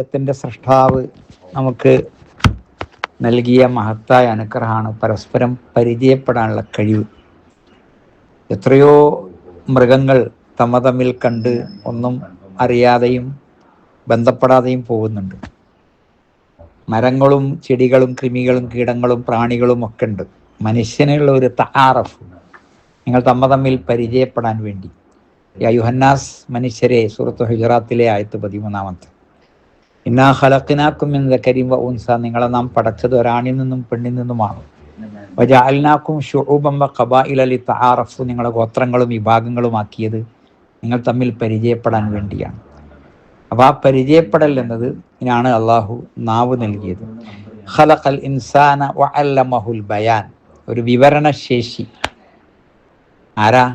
ത്തിൻ്റെ സൃഷ്ടാവ് നമുക്ക് നൽകിയ മഹത്തായ അനുഗ്രഹമാണ് പരസ്പരം പരിചയപ്പെടാനുള്ള കഴിവ്. എത്രയോ മൃഗങ്ങൾ തമ്മിൽ കണ്ട് ഒന്നും അറിയാതെയും ബന്ധപ്പെടാതെയും പോകുന്നുണ്ട്. മരങ്ങളും ചെടികളും കൃമികളും കീടങ്ങളും പ്രാണികളും ഒക്കെ ഉണ്ട്. മനുഷ്യനുള്ള ഒരു തആറഫ്, നിങ്ങൾ തമ്മിൽ പരിചയപ്പെടാൻ വേണ്ടി. യാ യുഹന്നാസ്, മനുഷ്യരെ, സൂറത്ത് ഹുജറാത്തിലെ ആയത്ത് 13. ഇന്നാ ഖലഖ്നാകും മിൻ ദക്കരിൻ വ ഉൻസ, നിങ്ങളെ നാം പടച്ചത് ഒരാണിൽ നിന്നും പെണ്ണിൽ നിന്നുമാണ്. വജഅൽനാകും ശുഊബൻ വ ഖബായില ലിതആറഫു, നിങ്ങളെ ഗോത്രങ്ങളും വിഭാഗങ്ങളും ആക്കിയത് നിങ്ങൾ തമ്മിൽ പരിചയപ്പെടാൻ വേണ്ടിയാണ്. അപ്പോൾ ആ പരിചയപ്പെടൽ എന്നത് ഇതിനാണ് അള്ളാഹു നാവ് നൽകിയത്. ഖലഖൽ ഇൻസാന വ അല്ലമഹുൽ ബയാൻ, ഒരു വിവരണശേഷി. ആരാ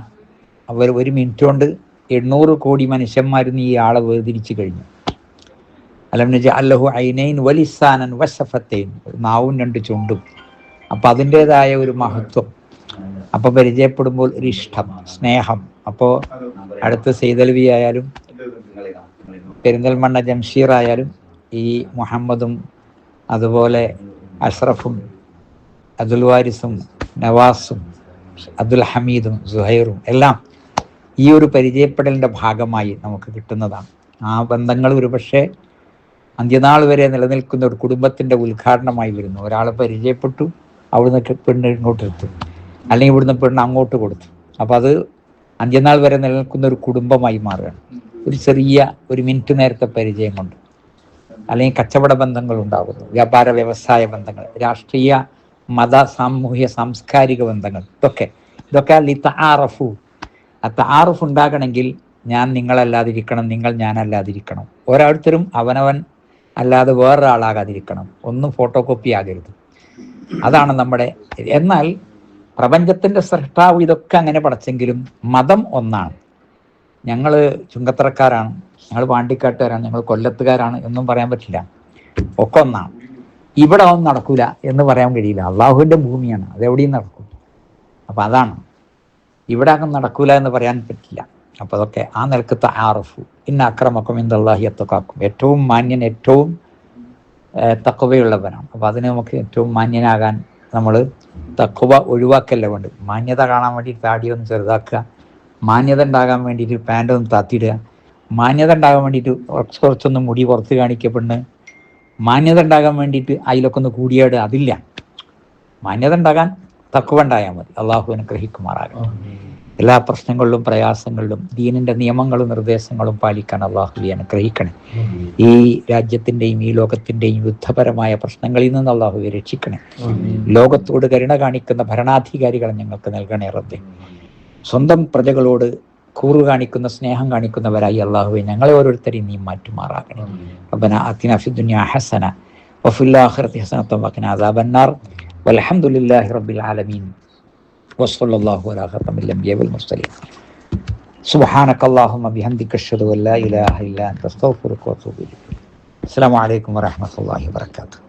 അവർ? ഒരു മിനിറ്റ് കൊണ്ട് 800 കോടി മനുഷ്യന്മാരിന്ന് ഈ ആളെ വേർതിരിച്ചു കഴിഞ്ഞു. അലം നജഅൽ ലഹു ഐനൈൻ വലിസാനൻ വശഫത്തൈൻ, നാവും 2 ചുണ്ടും. അപ്പോൾ അതിൻ്റെതായ ഒരു മഹത്വം. അപ്പോൾ പരിചയപ്പെടുമ്പോൾ ഒരു ഇഷ്ടം, സ്നേഹം. അപ്പോൾ അടുത്ത് സെയ്തൽവി ആയാലും പെരിന്തൽമണ്ണ ജംഷീർ ആയാലും ഈ മുഹമ്മദും അതുപോലെ അഷ്റഫും അബ്ദുൽ വാരിസും നവാസും അബ്ദുൽ ഹമീദും സുഹൈറും എല്ലാം ഈ ഒരു പരിചയപ്പെടലിൻ്റെ ഭാഗമായി നമുക്ക് കിട്ടുന്നതാണ്. ആ ബന്ധങ്ങൾ ഒരുപക്ഷെ അന്ത്യനാൾ വരെ നിലനിൽക്കുന്ന ഒരു കുടുംബത്തിൻ്റെ ഉദ്ഘാടനമായി വരുന്നു. ഒരാളെ പരിചയപ്പെട്ടു, അവിടുന്ന് പെണ്ണ് ഇങ്ങോട്ട് എടുത്തു, അല്ലെങ്കിൽ ഇവിടുന്ന് പെണ്ണ് അങ്ങോട്ട് കൊടുത്തു. അപ്പോൾ അത് അന്ത്യനാൾ വരെ നിലനിൽക്കുന്ന ഒരു കുടുംബമായി മാറുകയാണ്. ഒരു ചെറിയ ഒരു മിനിറ്റ് നേരത്തെ പരിചയം കൊണ്ട്. അല്ലെങ്കിൽ കച്ചവട ബന്ധങ്ങൾ ഉണ്ടാകുന്നു, വ്യാപാര വ്യവസായ ബന്ധങ്ങൾ, രാഷ്ട്രീയ മത സാമൂഹ്യ സാംസ്കാരിക ബന്ധങ്ങൾ, ഇതൊക്കെ ലിതആറഫു. ആ തആറുഫ് ഉണ്ടാകണമെങ്കിൽ ഞാൻ നിങ്ങളല്ലാതിരിക്കണം, നിങ്ങൾ ഞാനല്ലാതിരിക്കണം, ഓരോരുത്തരും അവനവൻ അല്ലാതെ വേറൊരാളാകാതിരിക്കണം, ഒന്നും ഫോട്ടോ കോപ്പി ആകരുത്. അതാണ് നമ്മുടെ. എന്നാൽ പ്രപഞ്ചത്തിൻ്റെ സൃഷ്ടാവ് ഇതൊക്കെ അങ്ങനെ പടച്ചെങ്കിലും മതം ഒന്നാണ്. ഞങ്ങൾ ചുങ്കത്തറക്കാരാണ്, ഞങ്ങൾ പാണ്ടിക്കാട്ടുകാരാണ്, ഞങ്ങൾ കൊല്ലത്തുകാരാണ് എന്നും പറയാൻ പറ്റില്ല. ഒക്കെ ഒന്നാണ്. ഇവിടെ ഒന്നും നടക്കൂല എന്ന് പറയാൻ കഴിയില്ല. അള്ളാഹുവിൻ്റെ ഭൂമിയാണ്, അതെവിടെയും നടക്കും. അപ്പം അതാണ്, ഇവിടെ അങ്ങ് നടക്കൂല എന്ന് പറയാൻ പറ്റില്ല. അപ്പോൾ അതൊക്കെ ആ നിലക്ക് തആറഫു. ഇന്ന അക്രമക്കും ഇൻദല്ലാഹി അത്ഖാക്കും, ഏറ്റവും മാന്യൻ ഏറ്റവും തഖ്വയുള്ളവനാണ്. അപ്പോൾ അതിന് നമുക്ക് ഏറ്റവും മാന്യനാകാൻ നമ്മൾ തഖ്വ ഒഴിവാക്കല്ല വേണ്ടത്. മാന്യത കാണാൻ വേണ്ടി താടിയൊന്ന് ചെറുതാക്കുക, മാന്യത ഉണ്ടാകാൻ വേണ്ടിയിട്ട് പാൻ്റ് ഒന്ന് താത്തിയിടുക, മാന്യത ഉണ്ടാകാൻ വേണ്ടിയിട്ട് കുറച്ചൊന്ന് മുടി പുറത്ത് കാണിക്കപ്പെടുന്നു, മാന്യത ഉണ്ടാകാൻ വേണ്ടിയിട്ട് അതിലൊക്കെ ഒന്ന് കൂടിയാടുക, അതില്ല. മാന്യത ഉണ്ടാകാൻ തഖ്വ ഉണ്ടായാൽ മതി. അള്ളാഹു അനുഗ്രഹിക്കുമാറാകട്ടെ. എല്ലാ പ്രശ്നങ്ങളിലും പ്രയാസങ്ങളിലും ദീനിൻ്റെ നിയമങ്ങളും നിർദ്ദേശങ്ങളും പാലിക്കാൻ അള്ളാഹുവെ അനുഗ്രഹിക്കണേ. ഈ രാജ്യത്തിൻ്റെയും ഈ ലോകത്തിൻ്റെയും യുദ്ധപരമായ പ്രശ്നങ്ങളിൽ നിന്ന് അള്ളാഹുവെ രക്ഷിക്കണേ. ലോകത്തോട് കരുണ കാണിക്കുന്ന ഭരണാധികാരികളെ ഞങ്ങൾക്ക് നൽകണേ റബ്ബേ. സ്വന്തം പ്രജകളോട് കൂറു കാണിക്കുന്ന സ്നേഹം കാണിക്കുന്നവരായി അള്ളാഹുവെ ഞങ്ങളെ ഓരോരുത്തരെയും നീ മാറ്റുമാറാകണേ. റബ്ബനാ ആതിനാ ഫിദ്ദുനിയാ ഹസന വഫിൽ ആഖിറതി ഹസനത വഖിനാ അദാബന്നാർ. വൽഹംദുലില്ലാഹി റബ്ബിൽ ആലമീൻ. വസ്സല്ലല്ലാഹു അലാ ഖാതമിൽ അംബിയാ വൽ മുർസലീൻ. സുബ്ഹാനകല്ലാഹുമ്മ ബിഹംദിക അശ്ഹദു അൻ ലാ ഇലാഹ ഇല്ലാ അൻത അസ്തഗ്ഫിറുക വഅതൂബു ഇലൈക്. അസ്സലാമു അലൈക്കും വറഹ്മത്തുള്ളാഹി വബറകാതുഹു.